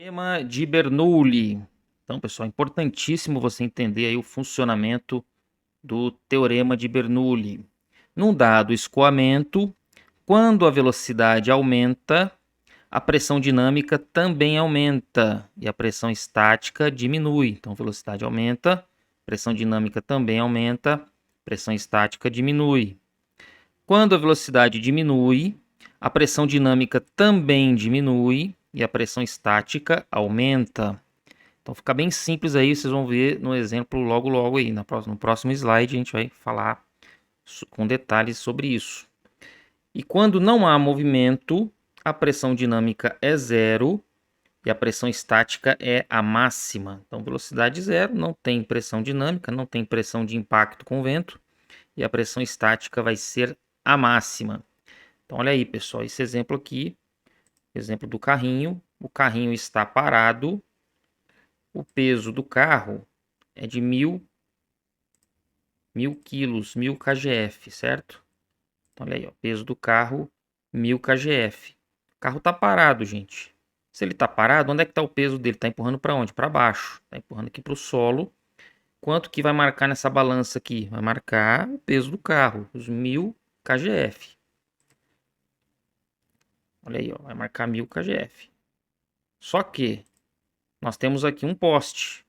Teorema de Bernoulli. Então, pessoal, é importantíssimo você entender aí o funcionamento do Teorema de Bernoulli. Num dado escoamento, quando a velocidade aumenta, a pressão dinâmica também aumenta e a pressão estática diminui. Então, velocidade aumenta, pressão dinâmica também aumenta, pressão estática diminui. Quando a velocidade diminui, a pressão dinâmica também diminui e a pressão estática aumenta. Então fica bem simples aí, vocês vão ver no exemplo logo aí, no próximo slide a gente vai falar com detalhes sobre isso. E quando não há movimento, a pressão dinâmica é zero e a pressão estática é a máxima. Então velocidade zero, não tem pressão dinâmica, não tem pressão de impacto com o vento e a pressão estática vai ser a máxima. Então olha aí, pessoal, esse exemplo aqui, exemplo do carrinho. O carrinho está parado, o peso do carro é de 1000 quilos, 1000 kgf, certo? Então olha aí, ó, peso do carro, 1000 kgf. O carro está parado, gente. Se ele está parado, onde é que está o peso dele? Está empurrando para onde? Para baixo. Está empurrando aqui para o solo. Quanto que vai marcar nessa balança aqui? Vai marcar o peso do carro, os 1000 kgf. Olha aí, ó, vai marcar 1000 kgf. Só que nós temos aqui um poste.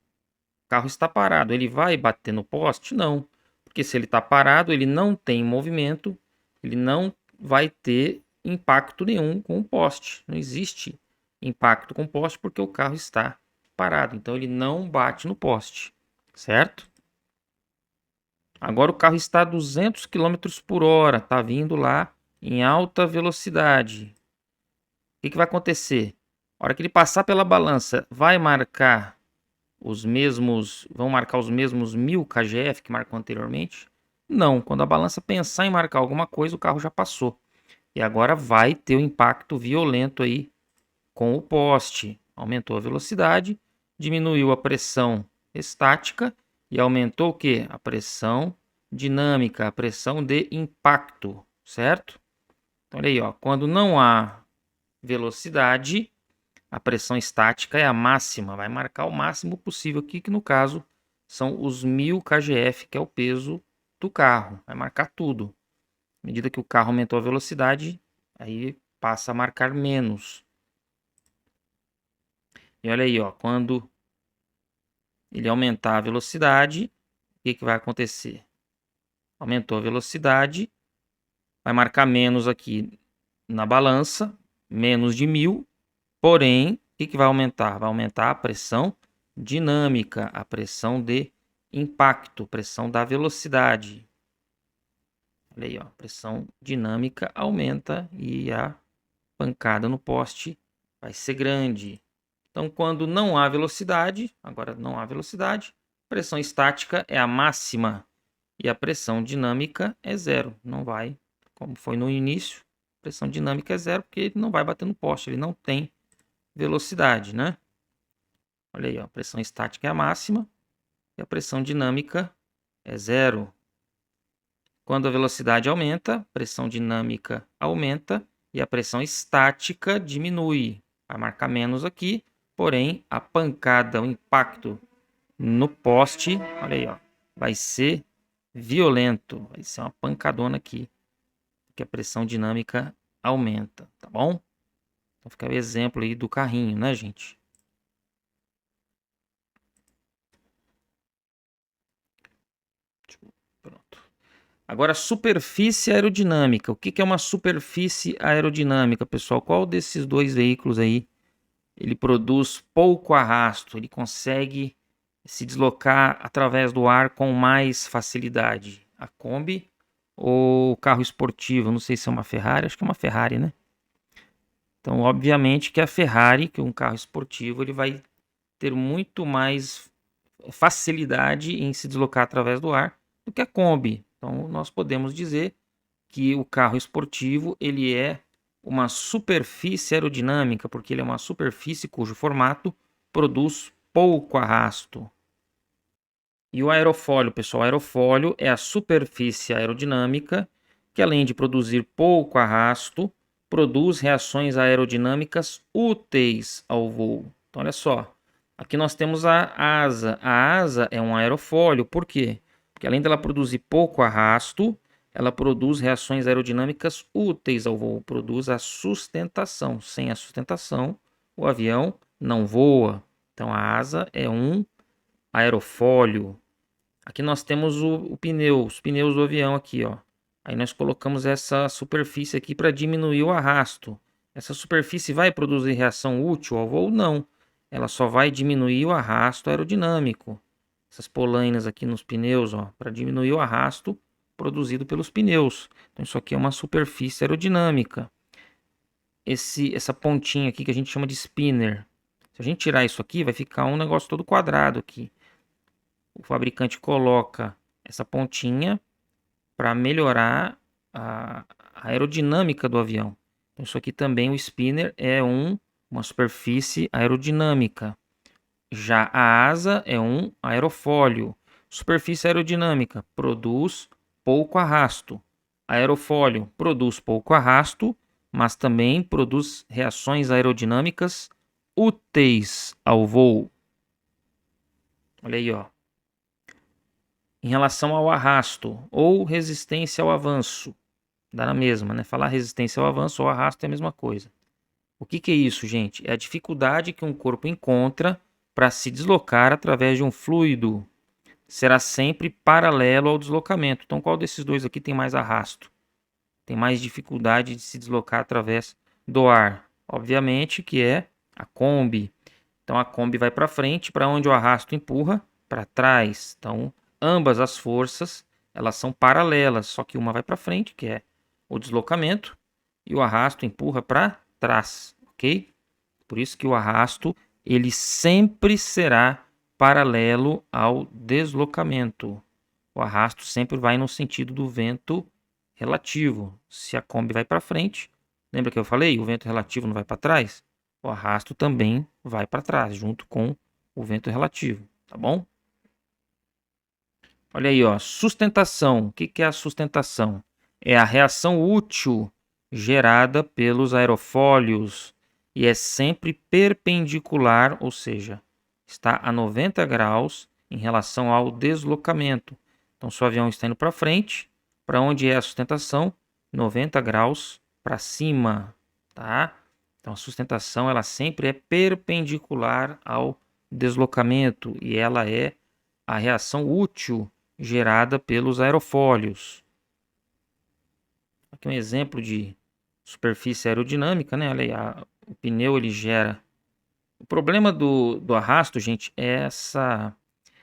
O carro está parado. Ele vai bater no poste? Não. Porque se ele está parado, ele não tem movimento, ele não vai ter impacto nenhum com o poste. Não existe impacto com o poste porque o carro está parado. Então ele não bate no poste, certo? Agora o carro está a 200 km por hora, está vindo lá em alta velocidade. O que vai acontecer? A hora que ele passar pela balança, vai marcar vão marcar os mesmos 1000 kgf que marcou anteriormente? Não, quando a balança pensar em marcar alguma coisa, o carro já passou. E agora vai ter um impacto violento aí com o poste. Aumentou a velocidade, diminuiu a pressão estática e aumentou o que? A pressão dinâmica, a pressão de impacto, certo? Então, olha aí, ó, quando não há velocidade, a pressão estática é a máxima, vai marcar o máximo possível aqui, que no caso são os 1000 kgf, que é o peso do carro. Vai marcar tudo. À medida que o carro aumentou a velocidade, aí passa a marcar menos. E olha aí, ó, quando ele aumentar a velocidade, o que vai acontecer? Aumentou a velocidade, vai marcar menos aqui na balança, menos de 1000, porém, o que vai aumentar? Vai aumentar a pressão dinâmica, a pressão de impacto, pressão da velocidade. Olha aí, ó, a pressão dinâmica aumenta e a pancada no poste vai ser grande. Então, quando não há velocidade, agora não há velocidade, pressão estática é a máxima e a pressão dinâmica é zero. Não vai, como foi no início, pressão dinâmica é zero porque ele não vai bater no poste, ele não tem velocidade, né? Olha aí, ó, a pressão estática é a máxima e a pressão dinâmica é zero. Quando a velocidade aumenta, a pressão dinâmica aumenta e a pressão estática diminui. Vai marcar menos aqui, porém a pancada, o impacto no poste, olha aí, ó, vai ser violento, vai ser uma pancadona aqui, que a pressão dinâmica aumenta, tá bom? Então fica o exemplo aí do carrinho, né, gente? Pronto. Agora, superfície aerodinâmica. O que é uma superfície aerodinâmica, pessoal? Qual desses dois veículos aí ele produz pouco arrasto? Ele consegue se deslocar através do ar com mais facilidade? A Kombi ou o carro esportivo? Não sei se é uma Ferrari, acho que é uma Ferrari, né? Então, obviamente que a Ferrari, que é um carro esportivo, ele vai ter muito mais facilidade em se deslocar através do ar do que a Kombi. Então, nós podemos dizer que o carro esportivo ele é uma superfície aerodinâmica, porque ele é uma superfície cujo formato produz pouco arrasto. E o aerofólio, pessoal, o aerofólio é a superfície aerodinâmica que, além de produzir pouco arrasto, produz reações aerodinâmicas úteis ao voo. Então, olha só. Aqui nós temos a asa. A asa é um aerofólio. Por quê? Porque além dela produzir pouco arrasto, ela produz reações aerodinâmicas úteis ao voo. Produz a sustentação. Sem a sustentação, o avião não voa. Então, a asa é um aerofólio. Aqui nós temos o pneu, os pneus do avião aqui, ó. Aí nós colocamos essa superfície aqui para diminuir o arrasto. Essa superfície vai produzir reação útil ao voo? Não. Ela só vai diminuir o arrasto aerodinâmico. Essas polainas aqui nos pneus, ó, para diminuir o arrasto produzido pelos pneus. Então isso aqui é uma superfície aerodinâmica. Essa pontinha aqui que a gente chama de spinner. Se a gente tirar isso aqui, vai ficar um negócio todo quadrado aqui. O fabricante coloca essa pontinha para melhorar a aerodinâmica do avião. Então, isso aqui também, o spinner, é uma superfície aerodinâmica. Já a asa é um aerofólio. Superfície aerodinâmica produz pouco arrasto. Aerofólio produz pouco arrasto, mas também produz reações aerodinâmicas úteis ao voo. Olha aí, ó. Em relação ao arrasto ou resistência ao avanço, dá na mesma, né? Falar resistência ao avanço ou arrasto é a mesma coisa. O que é isso, gente? É a dificuldade que um corpo encontra para se deslocar através de um fluido. Será sempre paralelo ao deslocamento. Então, qual desses dois aqui tem mais arrasto? Tem mais dificuldade de se deslocar através do ar? Obviamente que é a Kombi. Então, a Kombi vai para frente, para onde o arrasto empurra? Para trás. Então, ambas as forças, elas são paralelas, só que uma vai para frente, que é o deslocamento, e o arrasto empurra para trás, ok? Por isso que o arrasto, ele sempre será paralelo ao deslocamento. O arrasto sempre vai no sentido do vento relativo. Se a Kombi vai para frente, lembra que eu falei? O vento relativo não vai para trás? O arrasto também vai para trás, junto com o vento relativo, tá bom? Olha aí, ó, sustentação. O que é a sustentação? É a reação útil gerada pelos aerofólios e é sempre perpendicular, ou seja, está a 90 graus em relação ao deslocamento. Então, se o avião está indo para frente, para onde é a sustentação? 90 graus para cima, tá? Então, a sustentação ela sempre é perpendicular ao deslocamento e ela é a reação útil gerada pelos aerofólios. Aqui um exemplo de superfície aerodinâmica, né? Olha aí, o pneu ele gera. O problema do arrasto, gente, é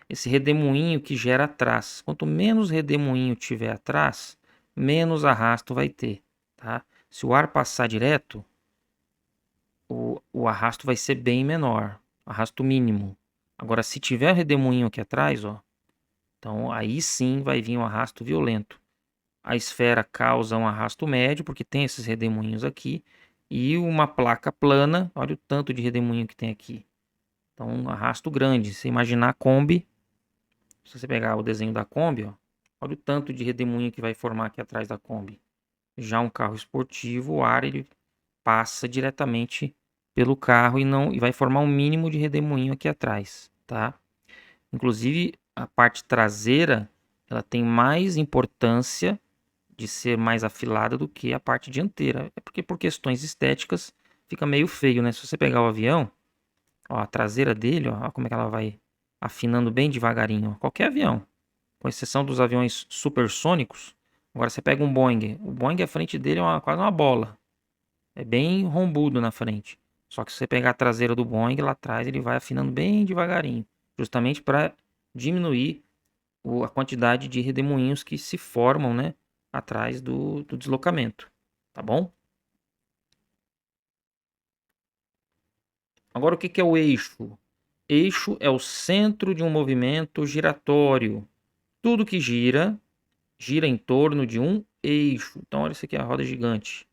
esse redemoinho que gera atrás. Quanto menos redemoinho tiver atrás, menos arrasto vai ter, tá? Se o ar passar direto, o arrasto vai ser bem menor, arrasto mínimo. Agora, se tiver redemoinho aqui atrás, ó, então aí sim vai vir um arrasto violento. A esfera causa um arrasto médio, porque tem esses redemoinhos aqui. E uma placa plana, olha o tanto de redemoinho que tem aqui. Então, um arrasto grande. Se imaginar a Kombi, se você pegar o desenho da Kombi, ó, olha o tanto de redemoinho que vai formar aqui atrás da Kombi. Já um carro esportivo, o ar ele passa diretamente pelo carro e vai formar um mínimo de redemoinho aqui atrás, tá? Inclusive, a parte traseira, ela tem mais importância de ser mais afilada do que a parte dianteira. É porque por questões estéticas fica meio feio, né? Se você pegar o avião, ó, a traseira dele, ó como é que ela vai afinando bem devagarinho. Ó. Qualquer avião, com exceção dos aviões supersônicos. Agora você pega um Boeing. O Boeing, a frente dele é quase uma bola. É bem rombudo na frente. Só que se você pegar a traseira do Boeing, lá atrás ele vai afinando bem devagarinho. Justamente para diminuir a quantidade de redemoinhos que se formam, né? Atrás do deslocamento, tá bom? Agora o que é o eixo? Eixo é o centro de um movimento giratório. Tudo que gira, gira em torno de um eixo. Então olha isso aqui, a roda gigante.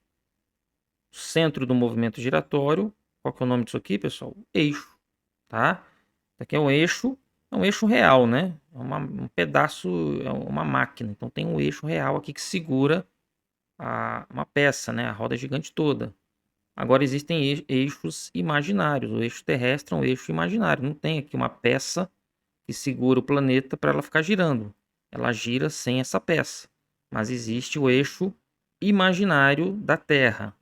Centro do movimento giratório. Qual que é o nome disso aqui, pessoal? Eixo, tá? Isso aqui é um eixo real, né? É um pedaço, é uma máquina. Então tem um eixo real aqui que segura uma peça, né? A roda gigante toda. Agora existem eixos imaginários. O eixo terrestre é um eixo imaginário. Não tem aqui uma peça que segura o planeta para ela ficar girando. Ela gira sem essa peça. Mas existe o eixo imaginário da Terra.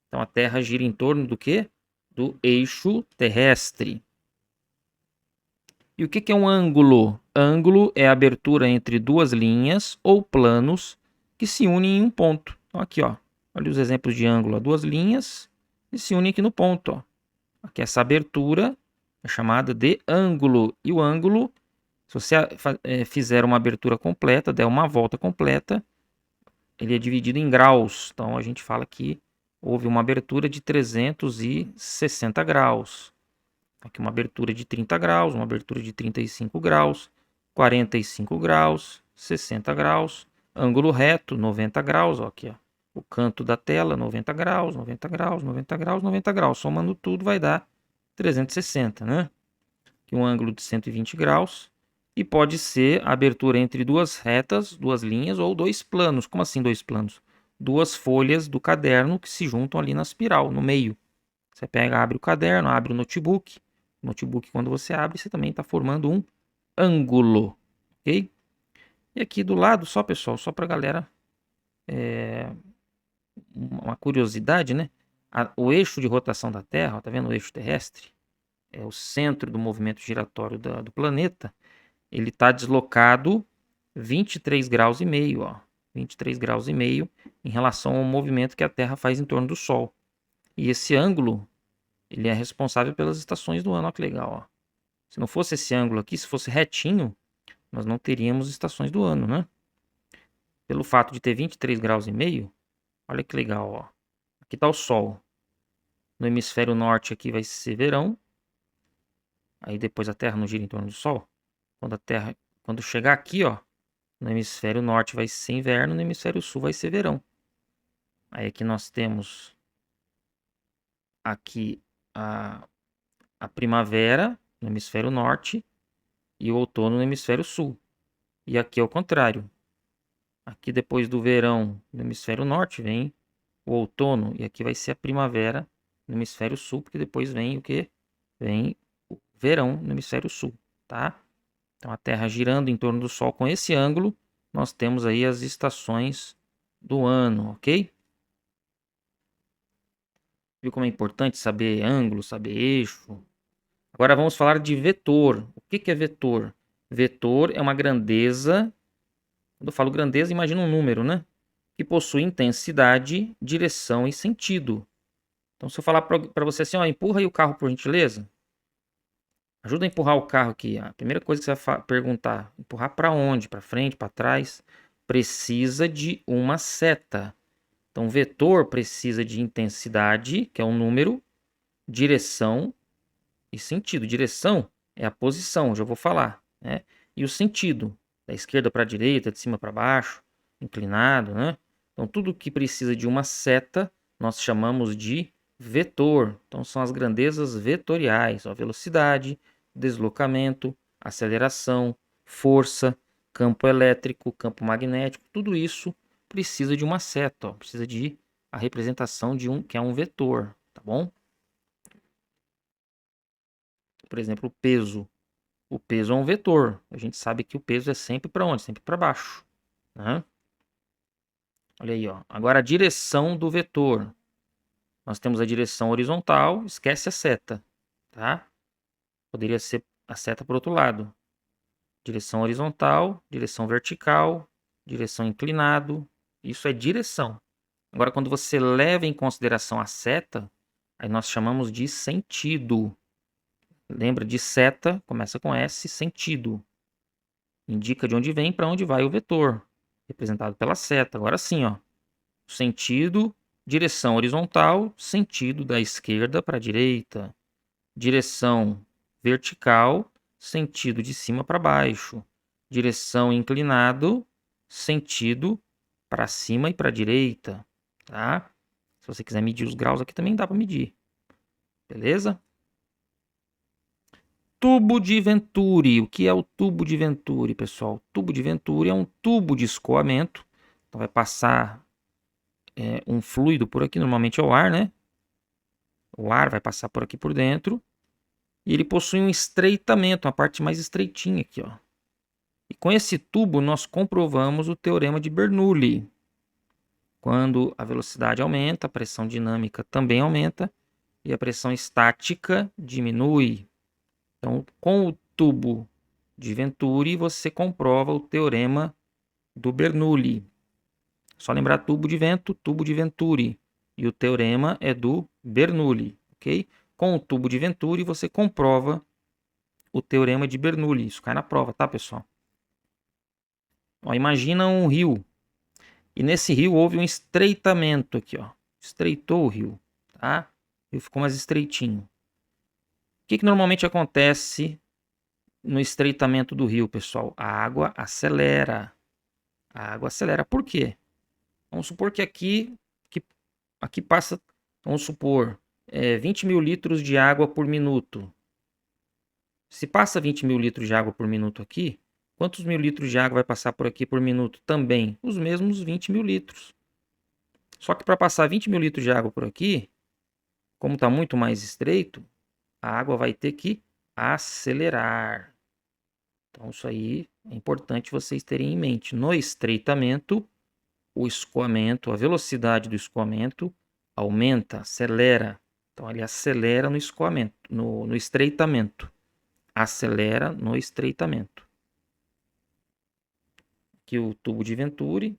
Então a Terra gira em torno do quê? Do eixo terrestre. E o que é um ângulo? Ângulo é a abertura entre duas linhas ou planos que se unem em um ponto. Então aqui, ó, olha os exemplos de ângulo. Duas linhas e se unem aqui no ponto. Ó. Aqui essa abertura é chamada de ângulo. E o ângulo, se você fizer uma abertura completa, der uma volta completa, ele é dividido em graus. Então a gente fala que houve uma abertura de 360 graus. Aqui uma abertura de 30 graus, uma abertura de 35 graus, 45 graus, 60 graus, ângulo reto, 90 graus, ó, aqui, ó, o canto da tela, 90 graus, 90 graus, 90 graus, 90 graus. Somando tudo vai dar 360, né? Aqui um ângulo de 120 graus. E pode ser a abertura entre duas retas, duas linhas ou dois planos. Como assim dois planos? Duas folhas do caderno que se juntam ali na espiral, no meio. Você pega, abre o caderno, abre o notebook. Notebook, quando você abre, você também está formando um ângulo, ok? E aqui do lado, só pessoal, só para a galera, uma curiosidade, né? O eixo de rotação da Terra, ó, tá vendo o eixo terrestre? É o centro do movimento giratório do planeta. Ele está deslocado 23 graus e meio, ó, 23 graus e meio em relação ao movimento que a Terra faz em torno do Sol. E esse ângulo, ele é responsável pelas estações do ano. Olha que legal, ó. Se não fosse esse ângulo aqui, se fosse retinho, nós não teríamos estações do ano, né? Pelo fato de ter 23 graus e meio, olha que legal, ó. Aqui está o Sol. No hemisfério norte aqui vai ser verão. Aí depois a Terra não gira em torno do Sol. Quando chegar aqui, ó, no hemisfério norte vai ser inverno, no hemisfério sul vai ser verão. Aí aqui nós temos aqui a primavera no hemisfério norte e o outono no hemisfério sul. E aqui é o contrário. Aqui depois do verão no hemisfério norte vem o outono e aqui vai ser a primavera no hemisfério sul, porque depois vem o que? Vem o verão no hemisfério sul, tá? Então a Terra girando em torno do Sol com esse ângulo, nós temos aí as estações do ano, ok? Viu como é importante saber ângulo, saber eixo? Agora vamos falar de vetor. O que é vetor? Vetor é uma grandeza. Quando eu falo grandeza, imagina um número, né? Que possui intensidade, direção e sentido. Então, se eu falar para você assim, ó, empurra aí o carro por gentileza. Ajuda a empurrar o carro aqui. A primeira coisa que você vai perguntar, empurrar para onde? Para frente, para trás? Precisa de uma seta. Então, vetor precisa de intensidade, que é um número, direção e sentido. Direção é a posição, já vou falar, né? E o sentido, da esquerda para a direita, de cima para baixo, inclinado, né? Então, tudo que precisa de uma seta, nós chamamos de vetor. Então, são as grandezas vetoriais, ó, velocidade, deslocamento, aceleração, força, campo elétrico, campo magnético, tudo isso precisa de uma seta, ó, precisa de a representação de que é um vetor, tá bom? Por exemplo, o peso. O peso é um vetor. A gente sabe que o peso é sempre para onde? Sempre para baixo, né? Olha aí, ó. Agora a direção do vetor. Nós temos a direção horizontal, esquece a seta, tá? Poderia ser a seta para o outro lado. Direção horizontal, direção vertical, direção inclinado. Isso é direção. Agora, quando você leva em consideração a seta, aí nós chamamos de sentido. Lembra de seta, começa com S, sentido. Indica de onde vem para onde vai o vetor, representado pela seta. Agora sim, ó. Sentido, direção horizontal, sentido da esquerda para a direita. Direção vertical, sentido de cima para baixo. Direção inclinado, sentido para cima e para a direita, tá? Se você quiser medir os graus aqui também dá para medir. Beleza? Tubo de Venturi. O que é o tubo de Venturi, pessoal? O tubo de Venturi é um tubo de escoamento. Então vai passar um fluido por aqui, normalmente é o ar, né? O ar vai passar por aqui por dentro. E ele possui um estreitamento, uma parte mais estreitinha aqui, ó. E com esse tubo nós comprovamos o teorema de Bernoulli. Quando a velocidade aumenta, a pressão dinâmica também aumenta e a pressão estática diminui. Então, com o tubo de Venturi, você comprova o teorema do Bernoulli. Só lembrar tubo de vento, tubo de Venturi. E o teorema é do Bernoulli, ok? Com o tubo de Venturi, você comprova o teorema de Bernoulli. Isso cai na prova, tá, pessoal? Ó, imagina um rio. E nesse rio houve um estreitamento aqui, ó. Estreitou o rio, tá? O rio ficou mais estreitinho. O que normalmente acontece no estreitamento do rio, pessoal? A água acelera. A água acelera. Por quê? Vamos supor que aqui passa, vamos supor, 20 mil litros de água por minuto. Se passa 20 mil litros de água por minuto aqui, quantos mil litros de água vai passar por aqui por minuto? Também os mesmos 20 mil litros. Só que para passar 20 mil litros de água por aqui, como está muito mais estreito, a água vai ter que acelerar. Então isso aí é importante vocês terem em mente. No estreitamento, o escoamento, a velocidade do escoamento aumenta, acelera. Então ele acelera no escoamento, no estreitamento. Acelera no estreitamento. Aqui o tubo de Venturi,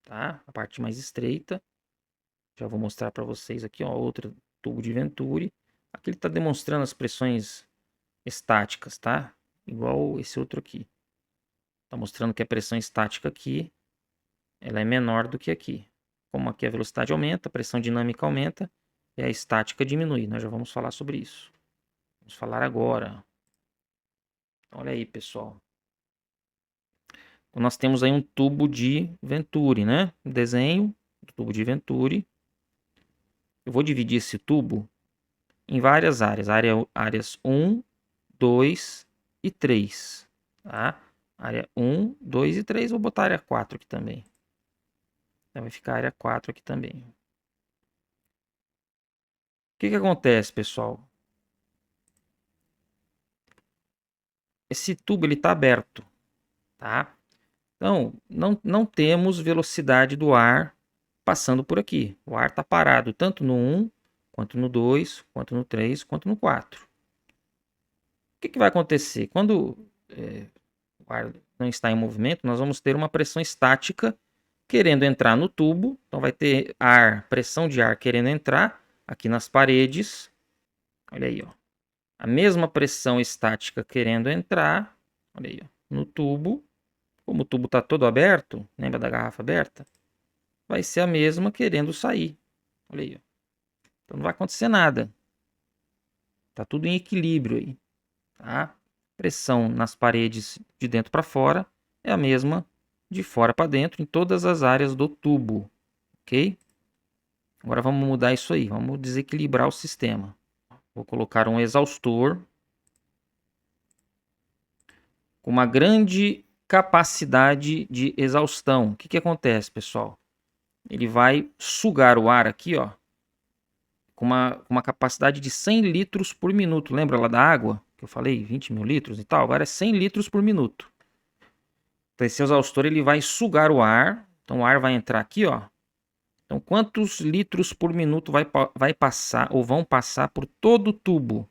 tá? A parte mais estreita. Já vou mostrar para vocês aqui, ó, outro tubo de Venturi. Aqui ele está demonstrando as pressões estáticas, tá? Igual esse outro aqui. Está mostrando que a pressão estática aqui, ela é menor do que aqui. Como aqui a velocidade aumenta, a pressão dinâmica aumenta e a estática diminui. Nós já vamos falar sobre isso. Vamos falar agora. Olha aí, pessoal. Então, nós temos aí um tubo de Venturi, né? Desenho do tubo de Venturi. Eu vou dividir esse tubo em várias áreas. Áreas 1, 2 e 3. Tá? Área 1, 2 e 3. Vou botar a área 4 aqui também. Então vai ficar a área 4 aqui também. O que acontece, pessoal? Esse tubo ele está aberto. Tá? Então, não temos velocidade do ar passando por aqui. O ar está parado tanto no 1, quanto no 2, quanto no 3, quanto no 4. O que vai acontecer? Quando o ar não está em movimento, nós vamos ter uma pressão estática querendo entrar no tubo. Então vai ter ar, pressão de ar querendo entrar aqui nas paredes. Olha aí, ó. A mesma pressão estática querendo entrar, olha aí, ó, no tubo. Como o tubo está todo aberto, lembra da garrafa aberta? Vai ser a mesma querendo sair. Olha aí, ó. Então não vai acontecer nada. Tá tudo em equilíbrio aí, tá? Pressão nas paredes de dentro para fora é a mesma de fora para dentro em todas as áreas do tubo, ok? Agora vamos mudar isso aí, vamos desequilibrar o sistema. Vou colocar um exaustor com uma grande capacidade de exaustão. O que acontece, pessoal? Ele vai sugar o ar aqui, ó, com uma capacidade de 100 litros por minuto. Lembra lá da água? Que eu falei 20 mil litros e tal? Agora é 100 litros por minuto. Então esse exaustor ele vai sugar o ar. Então o ar vai entrar aqui, ó. Então quantos litros por minuto vai passar ou vão passar por todo o tubo?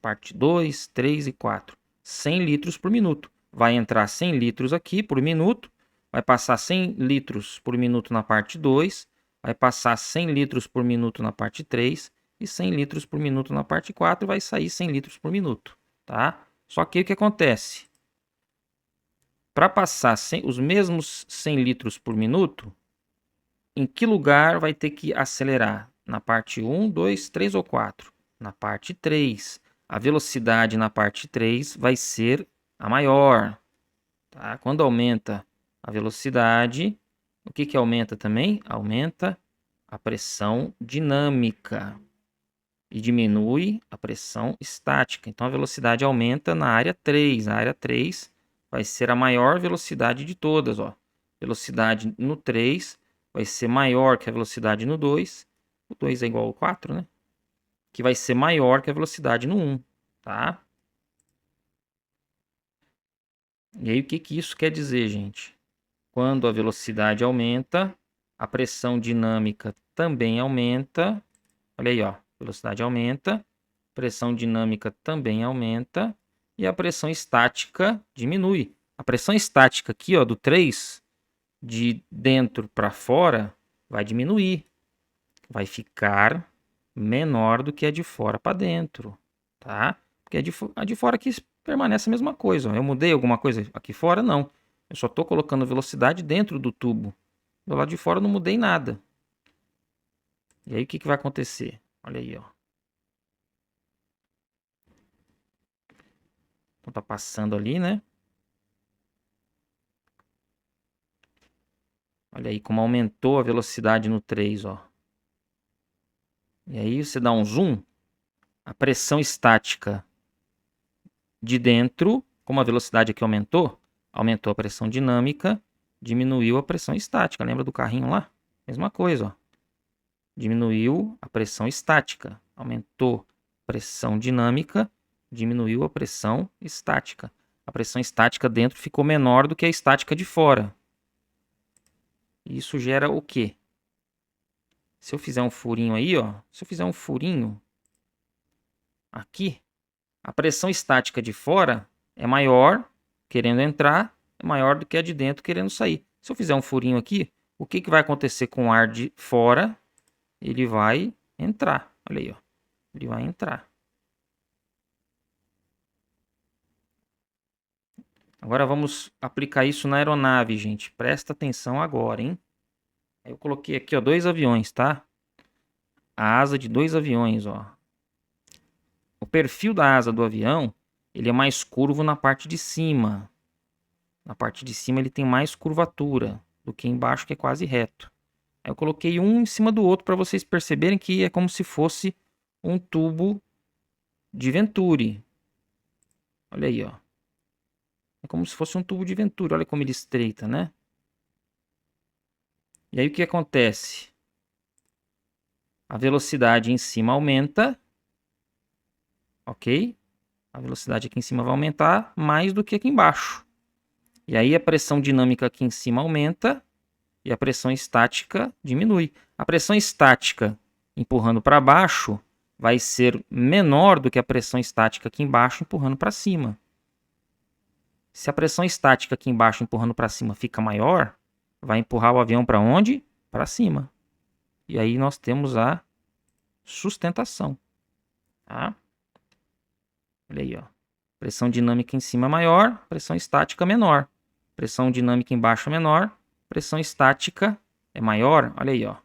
Parte 2, 3 e 4. 100 litros por minuto. Vai entrar 100 litros aqui por minuto. Vai passar 100 litros por minuto na parte 2. Vai passar 100 litros por minuto na parte 3. E 100 litros por minuto na parte 4. E vai sair 100 litros por minuto. Tá? Só que o que acontece? Para passar os mesmos 100 litros por minuto, em que lugar vai ter que acelerar? Na parte 1, 2, 3 ou 4? Na parte 3. A velocidade na parte 3 vai ser a maior. Tá? Quando aumenta a velocidade, o que aumenta também? Aumenta a pressão dinâmica e diminui a pressão estática. Então a velocidade aumenta na área 3. A área 3 vai ser a maior velocidade de todas. Ó. Velocidade no 3 vai ser maior que a velocidade no 2. O 2 é igual ao 4, né? que vai ser maior que a velocidade no 1, tá? E aí, o que que isso quer dizer, gente? Quando a velocidade aumenta, a pressão dinâmica também aumenta. Olha aí, ó, velocidade aumenta, pressão dinâmica também aumenta e a pressão estática diminui. A pressão estática aqui, ó, do 3, de dentro para fora, vai diminuir. Vai ficar menor do que a de fora para dentro, tá? Porque a de fora aqui permanece a mesma coisa. Ó. Eu mudei alguma coisa aqui fora? Não. Eu só estou colocando velocidade dentro do tubo. Do lado de fora eu não mudei nada. E aí o que vai acontecer? Olha aí, ó. Então tá passando ali, né? Olha aí como aumentou a velocidade no 3, ó. E aí você dá um zoom, a pressão estática de dentro, como a velocidade aqui aumentou, aumentou a pressão dinâmica, diminuiu a pressão estática. Lembra do carrinho lá? Mesma coisa, ó. Diminuiu a pressão estática, aumentou a pressão dinâmica, diminuiu a pressão estática. A pressão estática dentro ficou menor do que a estática de fora. Isso gera o quê? Se eu fizer um furinho aí, ó, se eu fizer um furinho aqui, a pressão estática de fora é maior, querendo entrar, é maior do que a de dentro, querendo sair. Se eu fizer um furinho aqui, o que vai acontecer com o ar de fora? Ele vai entrar. Olha aí, ó. Ele vai entrar. Agora vamos aplicar isso na aeronave, gente. Presta atenção agora, hein? Eu coloquei aqui, ó, 2 aviões, tá? A asa de 2 aviões, ó. O perfil da asa do avião, ele é mais curvo na parte de cima. Na parte de cima ele tem mais curvatura do que embaixo, que é quase reto. Aí eu coloquei um em cima do outro para vocês perceberem que é como se fosse um tubo de Venturi. Olha aí, ó. É como se fosse um tubo de Venturi. Olha como ele estreita, né? E aí o que acontece? A velocidade em cima aumenta. Ok? A velocidade aqui em cima vai aumentar mais do que aqui embaixo. E aí a pressão dinâmica aqui em cima aumenta e a pressão estática diminui. A pressão estática empurrando para baixo vai ser menor do que a pressão estática aqui embaixo empurrando para cima. Se a pressão estática aqui embaixo empurrando para cima fica maior, vai empurrar o avião para onde? Para cima. E aí nós temos a sustentação. Tá? Olha aí, ó. Pressão dinâmica em cima maior, pressão estática menor. Pressão dinâmica embaixo menor, pressão estática é maior. Olha aí, ó.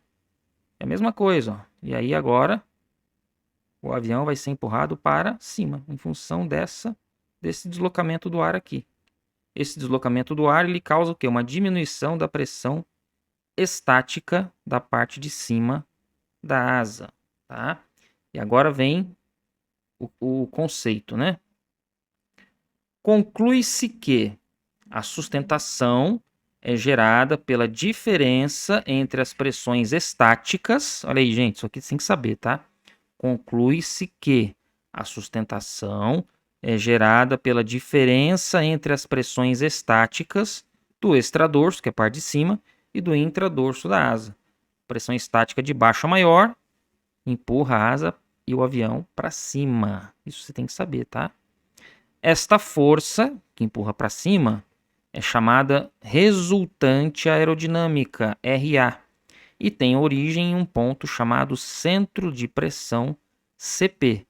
É a mesma coisa, ó. E aí agora o avião vai ser empurrado para cima em função desse deslocamento do ar aqui. Esse deslocamento do ar ele causa o quê? Uma diminuição da pressão estática da parte de cima da asa, tá? E agora vem o conceito, né? Conclui-se que a sustentação é gerada pela diferença entre as pressões estáticas. Olha aí, gente, isso aqui você tem que saber, tá? Conclui-se que a sustentação é gerada pela diferença entre as pressões estáticas do extradorso, que é a parte de cima, e do intradorso da asa. Pressão estática de baixo a maior empurra a asa e o avião para cima. Isso você tem que saber, tá? Esta força que empurra para cima é chamada resultante aerodinâmica, RA, e tem origem em um ponto chamado centro de pressão, CP.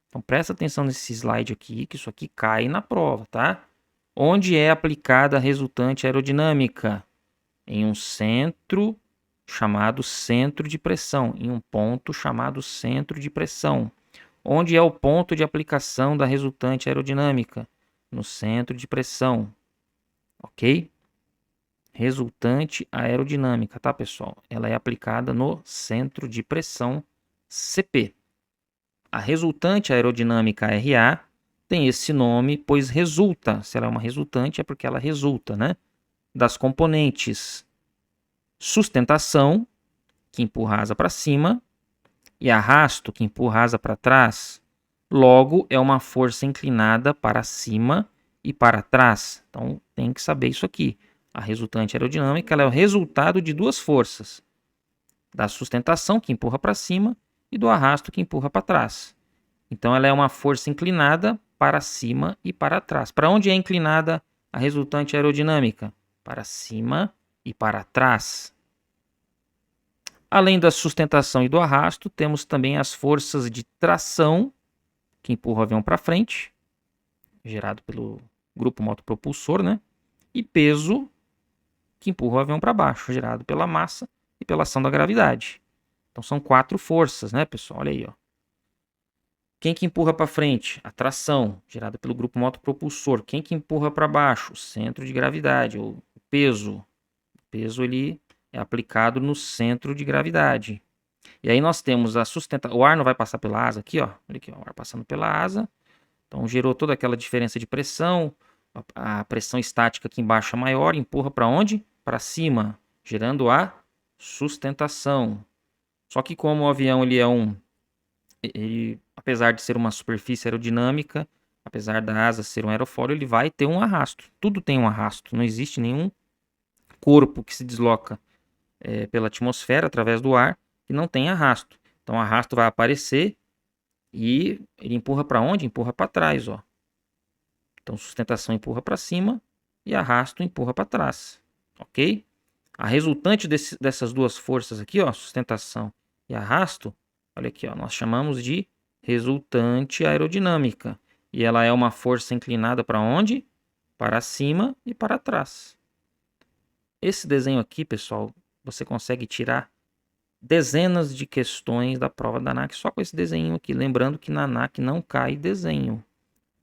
Então presta atenção nesse slide aqui, que isso aqui cai na prova, tá? Onde é aplicada a resultante aerodinâmica? Em um centro chamado centro de pressão, em um ponto chamado centro de pressão. Onde é o ponto de aplicação da resultante aerodinâmica? No centro de pressão. Ok? Resultante aerodinâmica, tá, pessoal? Ela é aplicada no centro de pressão, CP. A resultante aerodinâmica, RA, tem esse nome, pois resulta. Se ela é uma resultante, é porque ela resulta, né? Das componentes sustentação, que empurra a asa para cima, e arrasto, que empurra a asa para trás, logo é uma força inclinada para cima e para trás. Então tem que saber isso aqui. A resultante aerodinâmica ela é o resultado de duas forças. Da sustentação, que empurra para cima, e do arrasto, que empurra para trás. Então ela é uma força inclinada para cima e para trás. Para onde é inclinada a resultante aerodinâmica? Para cima e para trás. Além da sustentação e do arrasto, temos também as forças de tração, que empurram o avião para frente, gerado pelo grupo motopropulsor, né? E peso, que empurra o avião para baixo, gerado pela massa e pela ação da gravidade. Então são 4 forças, né, pessoal? Olha aí, ó. Quem que empurra para frente? A tração, gerada pelo grupo motopropulsor. Quem que empurra para baixo? O centro de gravidade, ou o peso. O peso ele é aplicado no centro de gravidade. E aí nós temos a sustentação. O ar não vai passar pela asa aqui, ó. Olha aqui, ó, o ar passando pela asa. Então gerou toda aquela diferença de pressão. A pressão estática aqui embaixo é maior, empurra para onde? Para cima, gerando a sustentação. Só que como o avião ele, apesar de ser uma superfície aerodinâmica, apesar da asa ser um aerofólio, ele vai ter um arrasto. Tudo tem um arrasto. Não existe nenhum corpo que se desloca pela atmosfera através do ar que não tem arrasto. Então o arrasto vai aparecer e ele empurra para onde? Empurra para trás, ó. Então sustentação empurra para cima e arrasto empurra para trás, ok? A resultante dessas duas forças aqui, ó, sustentação e arrasto, olha aqui, ó, nós chamamos de resultante aerodinâmica. E ela é uma força inclinada para onde? Para cima e para trás. Esse desenho aqui, pessoal, você consegue tirar dezenas de questões da prova da ANAC só com esse desenho aqui. Lembrando que na ANAC não cai desenho.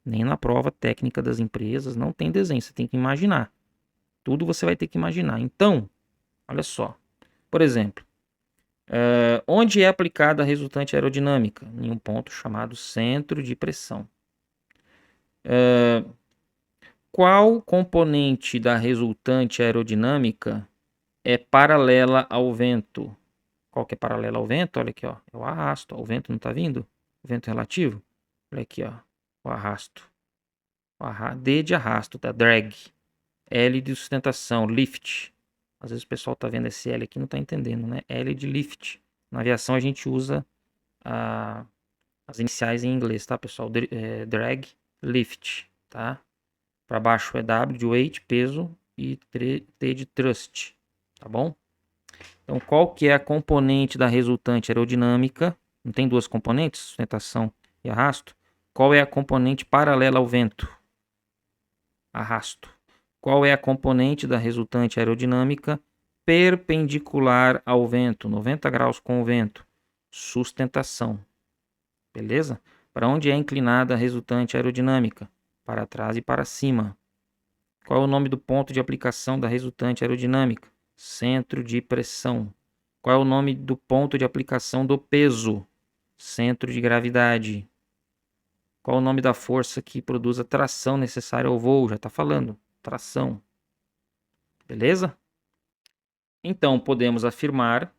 Nem na prova técnica das empresas não tem desenho. Você tem que imaginar. Tudo você vai ter que imaginar. Então, olha só. Por exemplo, onde é aplicada a resultante aerodinâmica? Em um ponto chamado centro de pressão. Qual componente da resultante aerodinâmica é paralela ao vento? Qual que é paralela ao vento? Olha aqui, ó, é o arrasto. Ó, o vento não está vindo? O vento relativo? Olha aqui, ó, o arrasto. D de arrasto, tá? Drag. L de sustentação, lift. Às vezes o pessoal tá vendo esse L aqui e não tá entendendo, né? L de lift. Na aviação a gente usa as iniciais em inglês, tá, pessoal? Drag, lift, tá? Para baixo é W de weight, peso, e T de thrust, tá bom? Então, qual que é a componente da resultante aerodinâmica? Não tem duas componentes, sustentação e arrasto? Qual é a componente paralela ao vento? Arrasto. Qual é a componente da resultante aerodinâmica perpendicular ao vento? 90 graus com o vento. Sustentação. Beleza? Para onde é inclinada a resultante aerodinâmica? Para trás e para cima. Qual é o nome do ponto de aplicação da resultante aerodinâmica? Centro de pressão. Qual é o nome do ponto de aplicação do peso? Centro de gravidade. Qual é o nome da força que produz a tração necessária ao voo? Já está falando. Tração. Beleza? Então, podemos afirmar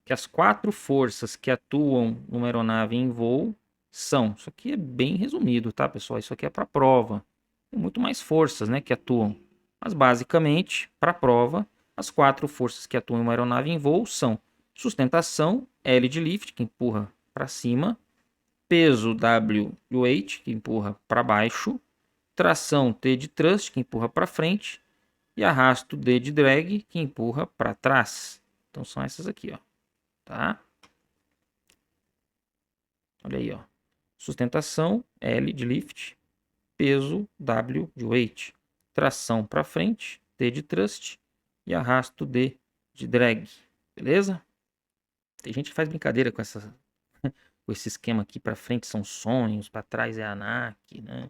que as 4 forças que atuam numa aeronave em voo são... Isso aqui é bem resumido, tá, pessoal? Isso aqui é para a prova. Tem muito mais forças, né, que atuam. Mas, basicamente, para a prova, as 4 forças que atuam em uma aeronave em voo são sustentação, L de lift, que empurra para cima, peso, W de weight, que empurra para baixo, tração, T de thrust, que empurra para frente, e arrasto, D de drag, que empurra para trás. Então são essas aqui, ó. Tá? Olha aí, ó. Sustentação, L de lift, peso, W de weight, tração para frente, T de thrust e arrasto, D de drag. Beleza? Tem gente que faz brincadeira com com esse esquema aqui. Para frente são sonhos, para trás é ANAC, né?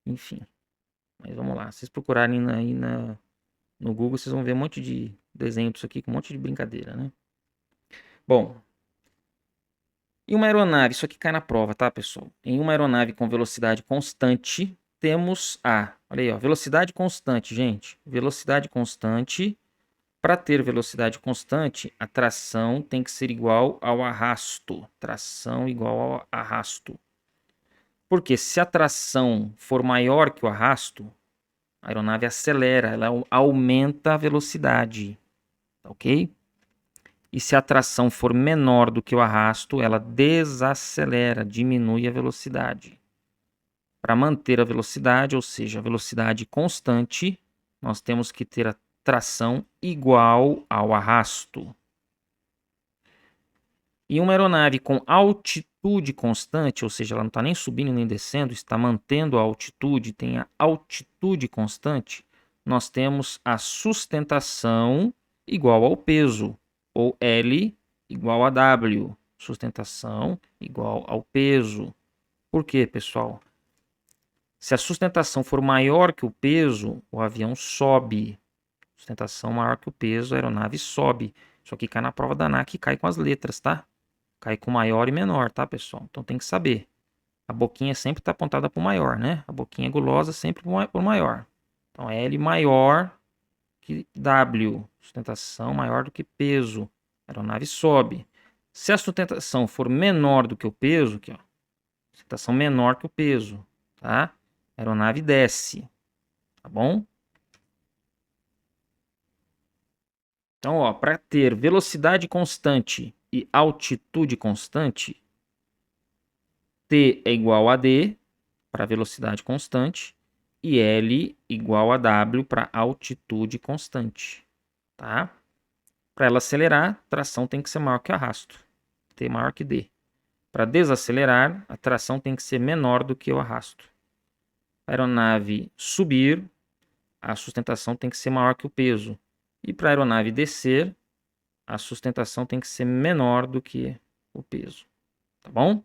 Enfim. Mas vamos lá. Se vocês procurarem no Google, vocês vão ver um monte de desenho disso aqui com um monte de brincadeira, né? Bom, em uma aeronave, isso aqui cai na prova, tá, pessoal? Em uma aeronave com velocidade constante, temos olha aí, ó, velocidade constante, gente. Velocidade constante Para ter velocidade constante, a tração tem que ser igual ao arrasto. Tração igual ao arrasto. Porque se a tração for maior que o arrasto, a aeronave acelera, ela aumenta a velocidade, ok? E se a tração for menor do que o arrasto, ela desacelera, diminui a velocidade. Para manter a velocidade, ou seja, a velocidade constante, nós temos que ter a tração igual ao arrasto. E uma aeronave com altitude constante, ou seja, ela não está nem subindo nem descendo, está mantendo a altitude, tem a altitude constante, nós temos a sustentação igual ao peso, ou L igual a W. Sustentação igual ao peso. Por quê, pessoal? Se a sustentação for maior que o peso, o avião sobe. Sustentação maior que o peso, a aeronave sobe. Isso aqui cai na prova da ANAC e cai com as letras, tá? Cai com maior e menor, tá, pessoal? Então tem que saber. A boquinha sempre está apontada para o maior, né? A boquinha gulosa sempre para o maior. Então L maior que W. Sustentação maior do que peso. A aeronave sobe. Se a sustentação for menor do que o peso, aqui, ó. Sustentação menor que o peso, tá? A aeronave desce, tá bom? Então, ó, para ter velocidade constante e altitude constante, T é igual a D para velocidade constante e L igual a W para altitude constante, tá? Para ela acelerar, a tração tem que ser maior que arrasto, T maior que D. Para desacelerar, a tração tem que ser menor do que o arrasto. A aeronave subir, a sustentação tem que ser maior que o peso. E para a aeronave descer, a sustentação tem que ser menor do que o peso. Tá bom?